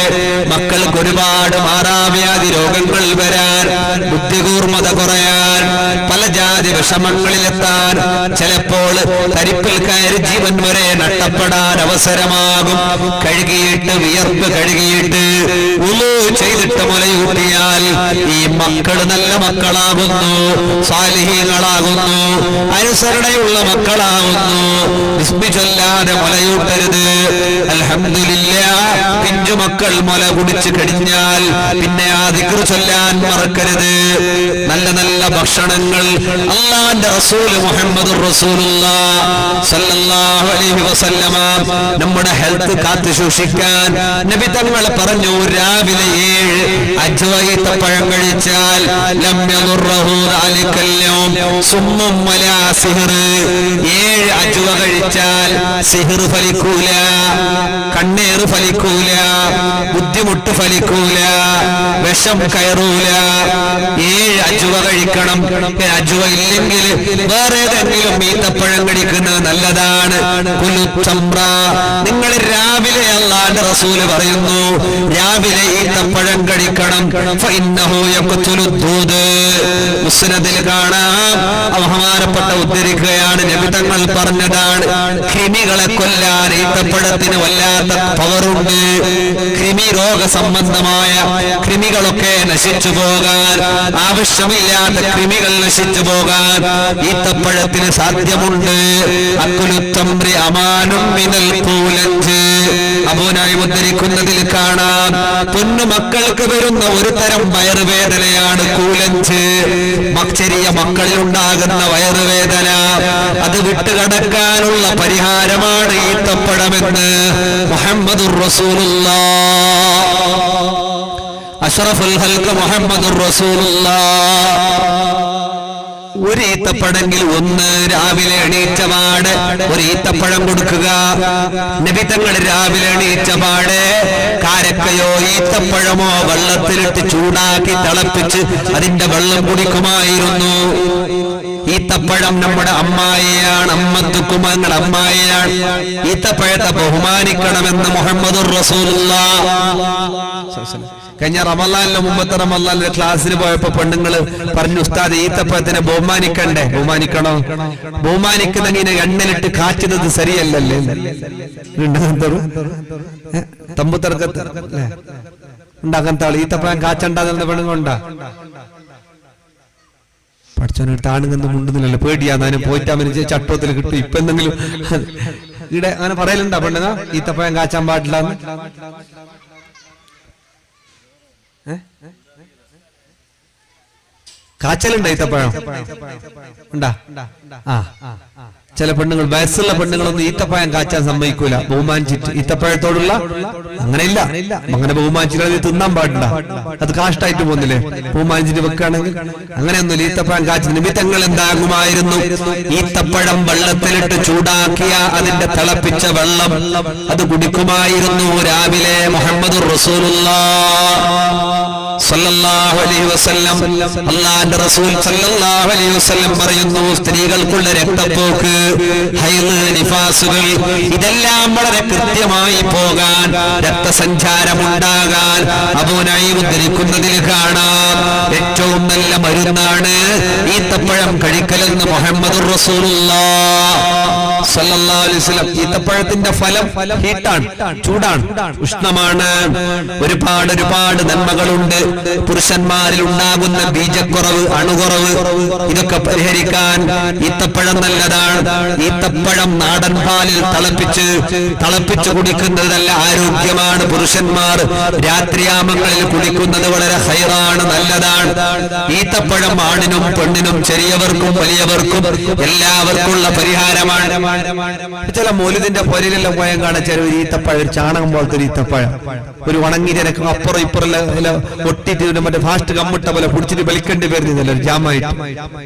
മക്കൾക്ക് ഒരുപാട് മാറാവ്യാധി രോഗങ്ങൾ വരാൻ, ബുദ്ധികൂർമ്മത കുറയാൻ, പല ജാതി വിഷമങ്ങളിലെത്താൻ, ചിലപ്പോൾ തരിപ്പിൽ കയറി ജീവൻ വരെ നഷ്ടപ്പെടാൻ അവസരമാകും. കഴുകിയിട്ട് വിയർപ്പ് കഴുകിയിട്ട് വുളു ചെയ്തിട്ട് മുലയൂട്ടിയാൽ ഈ മക്കൾ നല്ല മക്കളാകുന്നു, സാലിഹീങ്ങളാകുന്നു, അനുസരണയുള്ള മക്കളാകുന്നു. ബിസ്മി ചൊല്ലാതെ മുലയൂട്ടരുത്. അൽഹംദുലില്ലാഹ്, പിഞ്ചു മക്കൾ മുല കുടിച്ചു കഴിഞ്ഞാൽ പിന്നെ ആ ദിക്ർ ചൊല്ലാൻ മറക്കരുത്. നല്ല നല്ല ഭക്ഷണങ്ങൾ അല്ലാഹുവിന്റെ റസൂൽ മുഹമ്മദുർ റസൂലുള്ളാഹ് സല്ലല്ലാഹു അലൈഹി വസല്ലമ നമ്മുടെ ഹെൽത്ത് കാത്തു സൂക്ഷിക്കാൻ നബി തങ്ങൾ പറഞ്ഞു, രാവിലെ 7 അജ്വൈത്തപ്പഴം കഴിച്ചാൽ ലം യദുറഹു ദാലികൽ യൗം സുമ്മും വലാ സിഹ്ർ. 7 അജ്വ കഴിച്ചാൽ സിഹ്ർ ഫലിക്കൂല, കണ്ണേറ് ഫലിക്കൂല, ബുദ്ധിമുട്ട് ഫലിക്കൂല, വിഷം കയറൂല. 7 അജ്വ കഴിക്കണം. അജ്വ ഇല്ലെങ്കിൽ വേറെ ഏതെങ്കിലും ഈത്തപ്പഴം കഴിക്കുന്നത് നല്ലതാണ്. നിങ്ങൾ രാവിലെ അല്ലാഹുവിന്റെ റസൂൽ പറയുന്നു, രാവിലെ ഈത്തപ്പഴം കഴിക്കണം. മുസ്നദിൽ കാണാം, ബഹുമാനപ്പെട്ട ഉദ്ധരിക്കുകയാണ്, നബി തങ്ങൾ പറഞ്ഞതാണ്, കൃമികളെ കൊല്ലാൻ ഈത്തപ്പഴത്തിന് വല്ലാത്ത പവറുണ്ട്. കൃമി രോഗ സംബന്ധമായ കൃമികളൊക്കെ നശിച്ചു പോകാൻ, ആവശ്യമില്ലാത്ത കൃമികൾ നശിച്ചു പോകാൻ ഈത്തപ്പഴത്തിന് സാധ്യമുണ്ട്. അക്കുലുത്തംറി അമാനും മിനൽ കൂലഞ്ച്. അബൂനായി ഉദ്ധരിക്കുന്നതിൽ കാണാം, പൊന്നു മക്കൾക്ക് വരുന്ന ഒരു തരം വയറുവേദനയാണ് കൂലഞ്ച്. ചെറിയ മക്കളിൽ ഉണ്ടാകുന്ന വയറുവേദന, അത് വിട്ടുകടക്കാനുള്ള പരിഹാരമാണ് ഈത്തപ്പഴമെന്ന് മുഹമ്മദുർ റസൂലുള്ളാഹ് അഷ്റഫുൽ ഖൽഖ് മുഹമ്മദുർ റസൂലുള്ളാഹ്. ഒരു ഈത്തപ്പഴെങ്കിൽ ഒന്ന് രാവിലെ എണീറ്റപാട് ഒരു ഈത്തപ്പഴം കൊടുക്കുക. നബി തങ്ങൾ രാവിലെ എണീറ്റപാട് കാരക്കയോ ഈത്തപ്പഴമോ വെള്ളത്തിലിട്ട് ചൂടാക്കി തിളപ്പിച്ച് അതിന്റെ വെള്ളം കുടിക്കുമായിരുന്നു. ഈത്തപ്പഴം നമ്മുടെ അമ്മായിയാണ്, അമ്മത്തുക്കും നിങ്ങളുടെ അമ്മായിയാണ്. ഈത്തപ്പഴത്തെ ബഹുമാനിക്കണമെന്ന് മുഹമ്മദുർ റസൂലുള്ളാഹ്. കഴിഞ്ഞ റമളാനിലെ മുമ്പത്തെ റമളാനിലെ ക്ലാസ്സിന് പോയപ്പോ പെണ്ണുങ്ങള് പറഞ്ഞു, ഉസ്താദ് ഈത്തപ്പഴത്തിനെ ബഹുമാനിക്കണ്ടേ? ബഹുമാനിക്കണോ? ബഹുമാനിക്കുന്നെങ്ങനെ എണ്ണലിട്ട് കാച്ചുന്നത് ശരിയല്ലല്ലേ? തമ്പുത്തർക്കത്ത് ഉണ്ടാക്കാൻ താള് ഈത്തപ്പഴം കാച്ചണ്ടെന്ന പെണ്ണുങ്ങളുണ്ടാ? പഠിച്ചവനടുത്ത് ആണുങ്ങൊന്നും മുണ്ടുന്നില്ലല്ലോ, പേടിയാന്നാനും പോയിട്ടാ മരിച്ച ചട്ടത്തിൽ കിട്ടും. ഇപ്പൊ എന്തെങ്കിലും ഇവിടെ അങ്ങനെ പറയലുണ്ടാ പെണ്ണുങ്ങ ഈത്തപ്പഴം കാച്ചാൻ പാടില്ല? കാച്ചലുണ്ടോ ഈത്തപ്പഴം? ഉണ്ടാ? ചില പെണ്ണുങ്ങൾ, വയസ്സുള്ള പെണ്ണുങ്ങളൊന്നും ഈത്തപ്പഴം കാച്ചാൻ സമ്മതിക്കൂല, ബഹുമാനിച്ചിട്ട്. ഈത്തപ്പഴത്തോടുള്ള അങ്ങനെയില്ല, അങ്ങനെ ബഹുമാനിച്ചിട്ട് തിന്നാൻ പാടില്ല, അത് കാഷ്ടായിട്ട് പോകുന്നില്ലേ? ബഹുമാനിച്ചിട്ട് വെക്കുകയാണെങ്കിൽ അങ്ങനെയൊന്നുമില്ല. ഈത്തപ്പഴം കാച്ച നിമിത്തങ്ങൾ എന്താകുമായിരുന്നു? ഈത്തപ്പഴം വെള്ളത്തിലിട്ട് ചൂടാക്കിയ അതിന്റെ തിളപ്പിച്ച വെള്ളം അത് കുടിക്കുമായിരുന്നു രാവിലെ. മുഹമ്മദുർ റസൂലുള്ളാഹ് സല്ലല്ലാഹു അലൈഹി വസല്ലം, അല്ലാഹുവിന്റെ റസൂൽ സല്ലല്ലാഹു അലൈഹി വസല്ലം പറയുന്നു, സ്ത്രീകൾക്കുള്ള രക്തപ്പോക്ക്, ഹൈദ്, നിഫാസുകൾ ഇതെല്ലാം വളരെ കൃത്യമായി പോകാൻ, രക്തസഞ്ചാരം ഉണ്ടാകാൻ അബൂ നഈം ഉദ്ധരിക്കുന്നതിൽ കാണാം ഏറ്റവും നല്ല മരുന്നാണ് ഈത്തപ്പഴം കഴിക്കലെന്ന് മുഹമ്മദുർ റസൂലുള്ളാഹ് സല്ലല്ലാഹു അലൈഹി വസല്ലം. ഈത്തപ്പഴത്തിന്റെ ഫലം ഹീറ്റാണ്, ചൂടാണ്, ഉഷ്ണമാണ്. ഒരുപാട് നന്മകളുണ്ട്. പുരുഷന്മാരിൽ ഉണ്ടാകുന്ന ബീജക്കുറവ്, അണുകുറവ്, ഇതൊക്കെ പരിഹരിക്കാൻ ഈത്തപ്പഴം നല്ലതാണ്. ഈത്തപ്പഴം നാടൻ പാലിൽ തിളപ്പിച്ച് കുടിക്കുന്നത് നല്ല ആരോഗ്യമാണ്. പുരുഷന്മാർ രാത്രിയാമങ്ങളിൽ കുടിക്കുന്നത് വളരെ ഹൈറാണ്, നല്ലതാണ്. ഈത്തപ്പഴം ആണിനും പെണ്ണിനും, ചെറിയവർക്കും വലിയവർക്കും എല്ലാവർക്കുമുള്ള പരിഹാരമാണ്. ചില മൗലിദിന്റെ പൊരയിലെല്ലാം പോയാൽ കാണാൻ ചില ഒരു ഈത്തപ്പഴം, ചാണകം പോലത്തെ ഒരു ഈത്തപ്പഴം, ഒരു ഉണങ്ങിരക്കും അപ്പുറം ഇപ്പുറം ഒട്ടിട്ട് മറ്റേ ഫാസ്റ്റ് കമ്മിട്ട പോലെ പിടിച്ചിട്ട് വലിക്കേണ്ടി വരുന്നില്ല, ജാമായിട്ട്.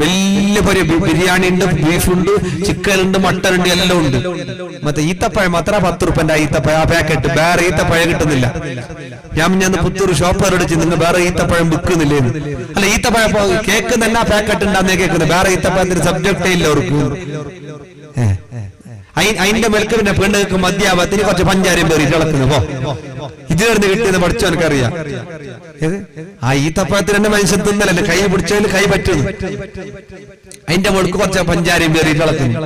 വലിയ പൊരി ബിരിയാണി ഉണ്ട്, ബീഫുണ്ട്, ചിക്കൻ ഉണ്ട്, മട്ടൻ ഉണ്ട്, എല്ലാം ഉണ്ട്. മറ്റേ ഈത്തപ്പഴം മാത്ര 10 രൂപന്റെ ഈത്തപ്പഴം, ആ പാക്കറ്റ്. വേറെ ഈത്തപ്പഴം കിട്ടുന്നില്ല. ഞാൻ പുത്തൂർ ഷോപ്പറോട് നിങ്ങൾ വേറെ ഈത്തപ്പഴം വിൽക്കുന്നില്ലേ? അല്ല, ഈത്തപ്പഴം കേക്ക് തന്നെ പാക്കറ്റ് ഉണ്ടാന്നേ കേൾക്കുന്നത്. വേറെ ഈത്തപ്പഴത്തിന് സബ്ജക്റ്റേ ഇല്ല അവർക്ക്. അതിന്റെ മെൽക്ക് പിന്നെ പെണ്ണുങ്ങൾക്ക് മദ്യാപത്തിന് കുറച്ച് പഞ്ചാരം പേറി ഇളക്കുന്നു. ഇതിലിருந்து കിട്ടിയെന്ന് പഠിച്ചു എനിക്കറിയാം. ആ ഈത്തപ്പഴത്തിന് തന്നെ മനുഷ്യൻ തിന്നലല്ലേ, കൈ പിടിച്ചതിൽ കൈ പറ്റുന്നു. അതിന്റെ മുകൾക്ക് കുറച്ച് പഞ്ചാരം പേറി ഇളക്കുന്നു.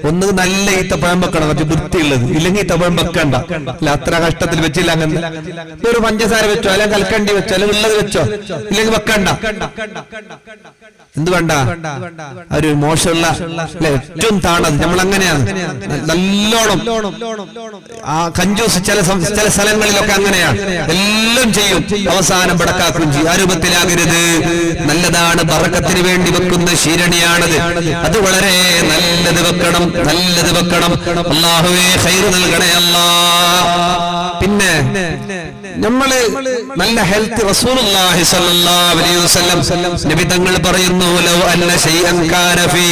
ഒന്ന് നല്ല ഈത്തപ്പഴം വെക്കണം, കുറച്ച് വൃത്തിയുള്ളത്. ഇല്ലെങ്കിൽ ഈത്തപ്പഴം വെക്കണ്ട. അല്ല, അത്ര കഷ്ടത്തിൽ വെച്ചില്ല. അങ്ങനെ ഒരു പഞ്ചസാര വെച്ചോ, അല്ലെങ്കിൽ കൽക്കണ്ടി വെച്ചോ, അല്ലെങ്കിൽ ഉള്ളത് വെച്ചോ, ഇല്ലെങ്കിൽ വെക്കണ്ട. എന്ത് വേണ്ട? ഒരു മോശമുള്ള ഏറ്റവും താണത് നമ്മൾ അങ്ങനെയാണ്. നല്ലോണം ആ കഞ്ചൂസ് ചില സ്ഥലങ്ങളിലൊക്കെ അങ്ങനെയാണ്, എല്ലാം ചെയ്യും, അവസാനം ബടക്കാക്കും ചെയ്യും. ആ രൂപത്തിലാകരുത്. നല്ലതാണ്, ബറക്കത്തിന് വേണ്ടി വെക്കുന്ന ശീരണിയാണത്. അത് വളരെ നല്ലത് വെക്കണം. അല്ലാഹുവേ ഖൈർ നൽകണേ അല്ലാഹ്. പിന്നെ നമ്മള് നല്ല ഹെൽത്ത്, റസൂലുള്ളാഹി സ്വല്ലല്ലാഹു അലൈഹി വസല്ലം നബി തങ്ങൾ പറയുന്നു, ലൗ അന്ന ശൈഅൻ കാന ഫീ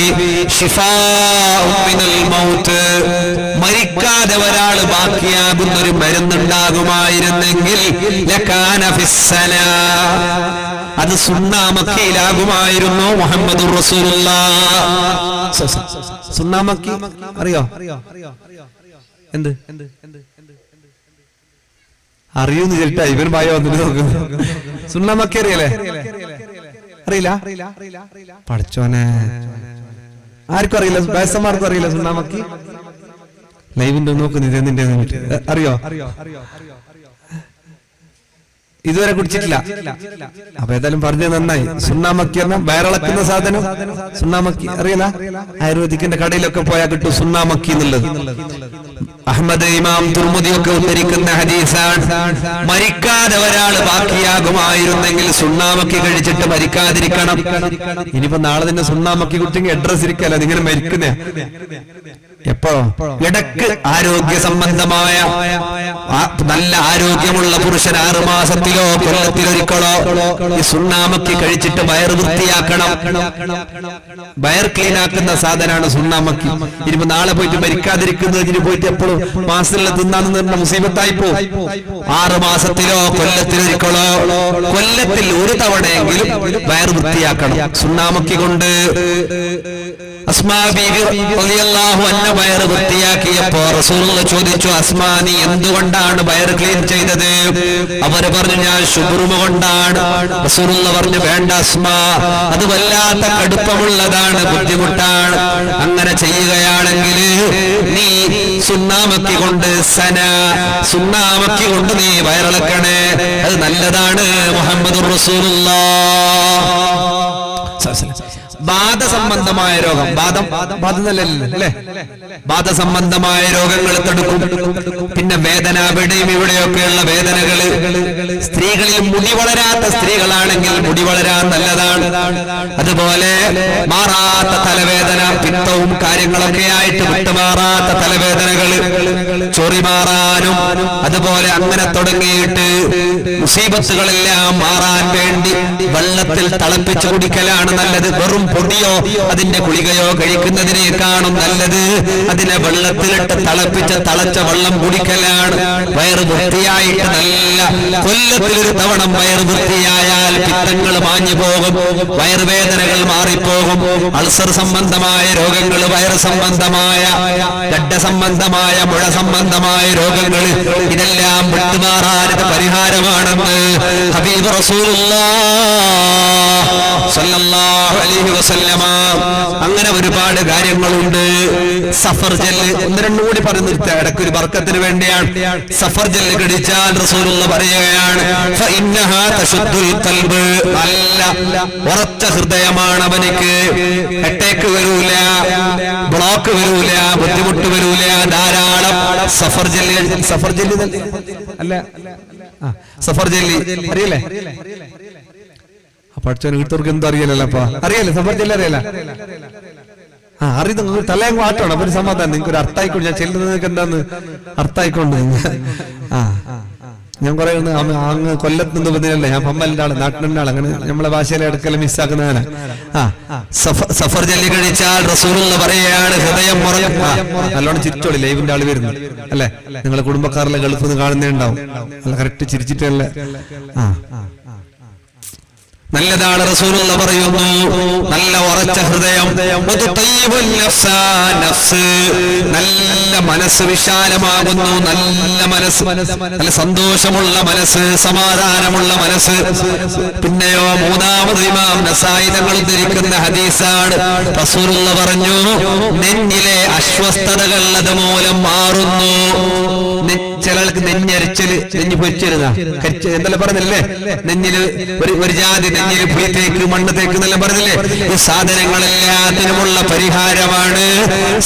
ശിഫാഉൻ മിനൽ മൗത്ത്, മരിക്കാതെ ഒരാൾ ബാക്കിയാകുന്ന ഒരു മരുന്നുണ്ടാകുമായിരുന്നെങ്കിൽ ലകാന ഫിസ്സലാ, അത് സുന്നാ മക്കയിലാകുമായിരുന്നു. മുഹമ്മദുർ റസൂലുള്ളാഹ്. സുന്നാ മക്കി അറിയോ? എന്ത് അറിയൂന്ന് ചേട്ടാ, ഇവൻ ഭയ വന്നിട്ട് നോക്കുന്നു. സുന്നാ മക്കി അറിയല്ലേ? അറിയില്ല? പഠിച്ചോനെ, ആർക്കും അറിയില്ല, വയസ്സന്മാർക്കും അറിയില്ല സുന്നാ മക്കി. ലൈവിന്റെ നോക്കുന്നത് എന്തിന്റെ അറിയോ? ഇതുവരെ കുടിച്ചിട്ടില്ല. അപ്പൊ ഏതായാലും പറഞ്ഞത് നന്നായി. സുണ്ണാമക്കി പറഞ്ഞ വയറിളക്കുന്ന സാധനം സുണ്ണാമക്കി അറിയില്ല? ആയുർവേദിക്കിന്റെ കടയിലൊക്കെ പോയാൽ കിട്ടും സുണ്ണാമക്കി എന്നുള്ളത്. അഹ്മദ് ഇമാം തുർമുദിയൊക്കെ ഉദ്ധരിക്കുന്ന ഹദീസാണ്. മരിക്കാതെ ഒരാൾ ബാക്കിയാകുമായിരുന്നെങ്കിൽ സുണ്ണാമക്കി കഴിച്ചിട്ട് മരിക്കാതിരിക്കണം. ഇനിയിപ്പോ നാളെ തന്നെ സുണ്ണാമക്കി കുട്ടിക്ക് അഡ്രസ് ഇരിക്കല്ല, അതിങ്ങനെ മരിക്കുന്നേ. എപ്പോ? ഇടക്ക് ആരോഗ്യ സംബന്ധമായ നല്ല ആരോഗ്യമുള്ള പുരുഷൻ 6 മാസത്തിലോ കൊല്ലത്തിലൊരിക്കലോ ഈ സുണ്ണാമക്കി കഴിച്ചിട്ട് വയറ് വൃത്തിയാക്കണം. വയർ ക്ലീൻ ആക്കുന്ന സാധനമാണ് സുണ്ണാമക്കി. ഇനിയിപ്പോ നാളെ പോയിട്ട് മരിക്കാതിരിക്കുന്നതിന് പോയിട്ട് എപ്പോഴും മാസത്തിലുള്ള തിന്നാന്ന് പറഞ്ഞ മുസീബത്തായി പോകും. 6 മാസത്തിലോ കൊല്ലത്തിലൊരിക്കലോ, കൊല്ലത്തിൽ ഒരു തവണയെങ്കിലും വയർ വൃത്തിയാക്കണം സുണ്ണാമക്കി കൊണ്ട്. അസ്മാ ബീവി റളിയല്ലാഹു അൻഹ വയറ് വൃത്തിയാക്കിയപ്പോ റസൂലുള്ളാഹി ചോദിച്ചു, അസ്മാ നീ എന്തുകൊണ്ടാണ് വയറ് ക്ലീൻ ചെയ്തത്? അവർ പറഞ്ഞു, ഞാൻ ശുബ്റുമ കൊണ്ടാണ്. റസൂലുള്ളാഹി പറഞ്ഞു, വേണ്ട അസ്മാ, അത് വല്ലാത്ത കടുപ്പമുള്ളതാണ്, ബുദ്ധിമുട്ടാണ്. അങ്ങനെ ചെയ്യുകയാണെങ്കിൽ നീ സുന്നാമക്കി കൊണ്ട് സുന്നാമക്കി കൊണ്ട് നീ വയറിളക്കണേ, അത് നല്ലതാണ്. മുഹമ്മദുർ റസൂലുള്ളാഹ്. ബാധസംബന്ധമായ രോഗം, ബാധനല്ലേ, ബാധസംബന്ധമായ രോഗങ്ങൾ തടുക്കും. പിന്നെ വേദന, ഇവിടെയും ഇവിടെയൊക്കെയുള്ള വേദനകള്, സ്ത്രീകളിൽ മുടി വളരാത്ത സ്ത്രീകളാണെങ്കിൽ മുടി വളരാൻ നല്ലതാണ്. അതുപോലെ മാറാത്ത തലവേദന, പിത്തവും കാര്യങ്ങളൊക്കെ ആയിട്ട് വിട്ടുമാറാത്ത തലവേദനകള്, ചൊറി മാറാനും അതുപോലെ അങ്ങനെ തുടങ്ങിയിട്ട് മുസീബത്തുകളെല്ലാം മാറാൻ വേണ്ടി വെള്ളത്തിൽ തിളപ്പിച്ചു കുടിക്കലാണ് നല്ലത്. വെറും പൊടിയോ അതിന്റെ ഗുളികയോ കഴിക്കുന്നതിനേക്കാളും നല്ലത് അതിനെ വെള്ളത്തിലിട്ട് തിളച്ച വെള്ളം കുടിക്കലാണ്. വയറ് വൃത്തിയായിട്ട് നല്ല കൊല്ലത്തിലൊരു തവണ വയറ് വൃത്തിയായാൽ പിത്തങ്ങൾ മാഞ്ഞു പോകും, വയറുവേദനകൾ മാറിപ്പോകും. അൾസർ സംബന്ധമായ രോഗങ്ങൾ, വയറ് സംബന്ധമായ, ഗഡ്ഡ സംബന്ധമായ, മുഴ സംബന്ധമായ രോഗങ്ങൾ, ഇതെല്ലാം വിട്ടുമാറാൻ ഇത് പരിഹാരമാണെന്ന് ഹബീബ് റസൂലുള്ളാഹി സ്വല്ലല്ലാഹു അലൈഹി വസല്ലമ. അങ്ങനെ ഒരുപാട് കാര്യങ്ങളുണ്ട്. സഫർ ജെല്ല് ഒന്ന് രണ്ടും കൂടി പറഞ്ഞു നിർത്തുക, ഇടയ്ക്ക് ഒരു ബർക്കത്തിന് വേണ്ടിയാണ്. സഫർ ജെല്ല് കടിച്ചാൽ റസൂലുള്ളാഹി പറയുകയാണ്, ഫഇന്നഹാ തശുദ്ദുൽ ഖൽബ്, നല്ല ഉറച്ച ഹൃദയമാണ് അവനിക്ക്. അറ്റാക്ക് വരൂല, ബ്ലോക്ക് വരൂല, ബുദ്ധിമുട്ട് വരൂല. ധാരാളം സഫർ ജെല്ല് അല്ല, സഫർ ജെല്ലി അറിയില്ലേ? പഠിച്ചവന് വീട്ടവർക്ക് എന്തോ അറിയില്ലല്ലോ. അറിയാലേ സഫർ ജെല്ലി? അറിയാല? അറിയുന്ന തലയങ്ങ് മാറ്റണം. അപ്പൊ ഒരു സമാധാനം, നിങ്ങൾക്ക് ഒരു അർത്ഥായിക്കൊണ്ട് ഞാൻ ചെല്ലുന്നത് നിങ്ങൾക്ക് എന്താന്ന് അർത്ഥായിക്കൊണ്ട്. ഞാൻ കുറെ അങ്ങ് കൊല്ലത്ത് നിന്ന് പറഞ്ഞല്ലേ, ഞാൻ പമ്മലിന്റെ ആള്, നാട്ടിന്റെ ആള്, അങ്ങനെ നമ്മളെ ഭാഷയിലെ എടുക്കൽ മിസ്സാക്കുന്നതാണ്. സഫർ ജെല്ലി കഴിച്ചാൽ റസൂലുള്ളാഹി പറയുകയാണ്, ഹൃദയം നല്ലോണം ചിരിച്ചോളി. ലൈവിന്റെ ആള് വരുന്നു അല്ലെ, നിങ്ങളെ കുടുംബക്കാരിലെ ഗൾഫിൽ നിന്ന് കാണുന്നേ ഉണ്ടാവും. നല്ല കറക്റ്റ് ചിരിച്ചിട്ടല്ലേ. നല്ലതാണ്. റസൂലുള്ളാഹി പറയുന്നു, നല്ല ഉറച്ച ഹൃദയം, നല്ല മനസ്സ് വിശാലമാകുന്നു. നല്ല മനസ്സ്, നല്ല സന്തോഷമുള്ള മനസ്സ്, സമാധാനമുള്ള മനസ്സ്. പിന്നെയോ മൂന്നാമത് ഇമാം നസായി തങ്ങൾ ഉദ്ധരിക്കുന്ന ഹദീസാണ്. റസൂലുള്ളാഹി പറഞ്ഞു, നെഞ്ഞിലെ അസ്വസ്ഥതകൾ അതുമൂലം മാറുന്നു. ചിലർക്ക് നെഞ്ഞരിച്ചല്, നെഞ്ഞ് പൊരിച്ചരുതാ, എന്തെല്ലാം പറഞ്ഞില്ലേ, നെഞ്ഞില് ഒരു ജാതി നെഞ്ഞില് പുളിത്തേക്ക്, മണ്ണ് തേക്ക് എന്നെല്ലാം പറഞ്ഞില്ലേ. ഈ സാധനങ്ങളെല്ലാത്തിനുമുള്ള പരിഹാരമാണ്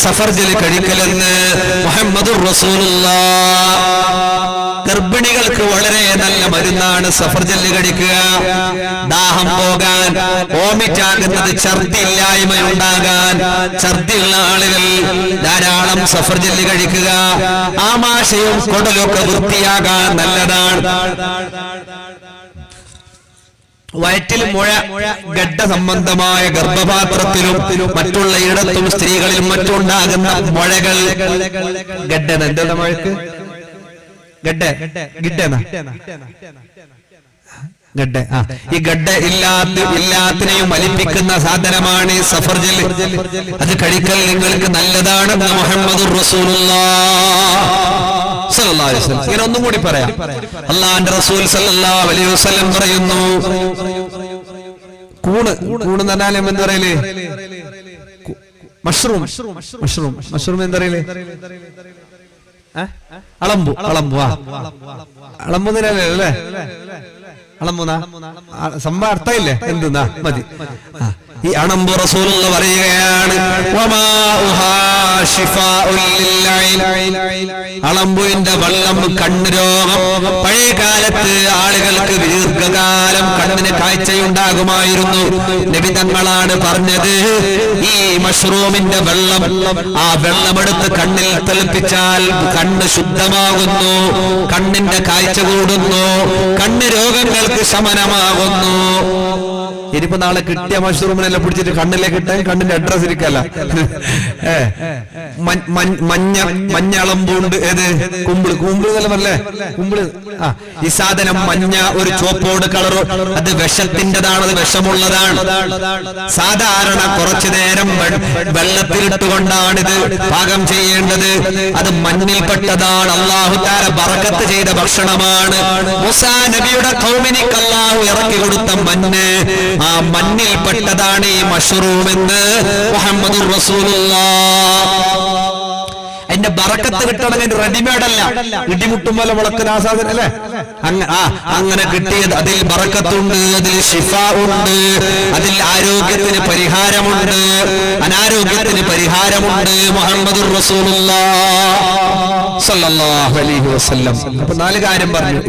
സഫർ ജെല്ല് കഴിക്കലെന്ന് മുഹമ്മദുർ റസൂലുള്ളാഹി. ഗർഭിണികൾക്ക് വളരെ നല്ല മരുന്നാണ് സഫർ ജെല്ല് കഴിക്കുക. ദാഹം പോകാൻ, വോമിറ്റ് ആകുന്നത്, ഛർദി ഇല്ലായ്മയുണ്ടാകാൻ, ഛർദിയുള്ള ആളുകൾ ധാരാളം സഫർ ജെല്ല് കഴിക്കുക. ആമാശയവും കുടലൊക്കെ വൃത്തിയാകാൻ നല്ലതാണ്. വയറ്റിൽ മുഴ, ഗഡ്ഡ സംബന്ധമായ ഗർഭപാത്രത്തിലും മറ്റുള്ള ഇടത്തും സ്ത്രീകളിലും മറ്റുണ്ടാകുന്ന മുഴകൾ, ഗഡ്ഡ എന്താ മുഴക്ക്? ഗഡ്ഡ. ഈ ഗഡ്ഡ എല്ലാത്തിനെയും വലിപ്പിക്കുന്ന സാധനമാണ് ഈ സഫർ ജെല്ല്. അത് കഴിക്കൽ നിങ്ങൾക്ക് നല്ലതാണ്. മുഹമ്മദുർ റസൂലുള്ളാഹി സല്ലല്ലാഹു അലൈഹി വസല്ലം. ഇങ്ങനെ ഒന്നും കൂടി പറയാം. അല്ലാഹുവിന്റെ റസൂൽ സല്ലല്ലാഹു അലൈഹി വസല്ലം പറയുന്നു, കൂണ് എന്ന് പറഞ്ഞാൽ എന്താ പറയല്? മഷ്റൂം എന്താ പറയല്? അളമ്പു നിലല്ലേ? അളമ്പുന്ന സംഭവം അർത്ഥമില്ലേ? എന്തുന്നാ മതി. ഈ അണമ്പു റസൂലുള്ളാഹി പറയുകയാണ്, അളമ്പുവിന്റെ വെള്ളം കണ്ണ് രോഗം. പഴയ കാലത്ത് ആളുകൾക്ക് ദീർഘകാലം കണ്ണിന് കാഴ്ചയുണ്ടാകുമായിരുന്നു. നബി തങ്ങളാണ് പറഞ്ഞത്, ഈ മഷ്റൂമിന്റെ വെള്ളം, ആ വെള്ളമെടുത്ത് കണ്ണിൽ തിളപ്പിച്ചാൽ കണ്ണ് ശുദ്ധമാകുന്നു, കണ്ണിന്റെ കാഴ്ച കൂടുന്നു, കണ്ണ് രോഗങ്ങൾക്ക് ശമനമാകുന്നു. ഇനിയിപ്പോ നാളെ കിട്ടിയ മഷ്റൂമിനെല്ലാം പിടിച്ചിട്ട് കണ്ണിലേക്ക് ഇട്ടാൽ കണ്ണിന്റെ അഡ്രസ് ഇരിക്കല്ല. മഞ്ഞളമ്പുണ്ട്, ഏത് കുമ്പിള്, കുമ്പിളല്ലേ കുമ്പിള്. ഈ സാധനം മഞ്ഞ ഒരു ചുവപ്പോട് കളറോ, അത് വിഷത്തിൻ്റെതാണ്, അത് വിഷമുള്ളതാണ്. സാധാരണ കുറച്ചു നേരം വെള്ളത്തിലിട്ടുകൊണ്ടാണിത് പാകം ചെയ്യേണ്ടത്. അത് മണ്ണിൽപ്പെട്ടതാണ്. അല്ലാഹു തആല ബറക്കത്ത് ചെയ്ത ഭക്ഷണമാണ്. മൂസാ നബിയുടെ ഖൗമിനിക്ക് അല്ലാഹു ഇറക്കി കൊടുത്ത മണ്ണ്, ആ മണ്ണിൽപ്പെട്ടതാണ് ഈ മഷ്റൂം എന്ന് മുഹമ്മദുർ റസൂലുള്ളാഹ്. അതിന്റെ ബറക്കത്ത് കിട്ടണമെങ്കിൽ റെഡിമെയ്ഡ് അല്ല, ഇടിമുട്ടും പോലെ മുളക്കുന്ന ആ സാധനം അല്ലേ, അങ്ങനെ കിട്ടിയത്. അതിൽ ബറക്കത്തുണ്ട്, അതിൽ ശിഫ ഉണ്ട്, അതിൽ ആരോഗ്യത്തിന് പരിഹാരമുണ്ട്, അനാരോഗ്യത്തിന് പരിഹാരമുണ്ട്. മുഹമ്മദുർ റസൂലുള്ളാഹ് സ്വല്ലല്ലാഹു അലൈഹി വസല്ലം. അപ്പൊ 4 കാര്യം പറഞ്ഞു.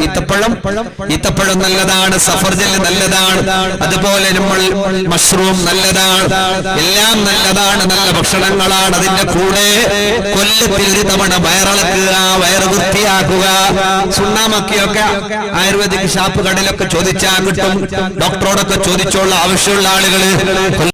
ഈത്തപ്പഴം നല്ലതാണ്, സഫർജൽ നല്ലതാണ്, അതുപോലെ നമ്മൾ മഷ്റൂം നല്ലതാണ്, എല്ലാം നല്ലതാണ്, നല്ല ഭക്ഷണങ്ങളാണ്. അതിന്റെ കൂടെ കൊല്ലത്തിൽ ഒരു തവണ വയറിളക്കുക, വയറ് വൃത്തിയാക്കുക. സുണ്ണാമൊക്കെയൊക്കെ ആയുർവേദിക് ഷാപ്പ് കടയിലൊക്കെ ചോദിച്ചാൽ കിട്ടും. ഡോക്ടറോടൊക്കെ ചോദിച്ചോളൂ, ആവശ്യമുള്ള ആളുകള്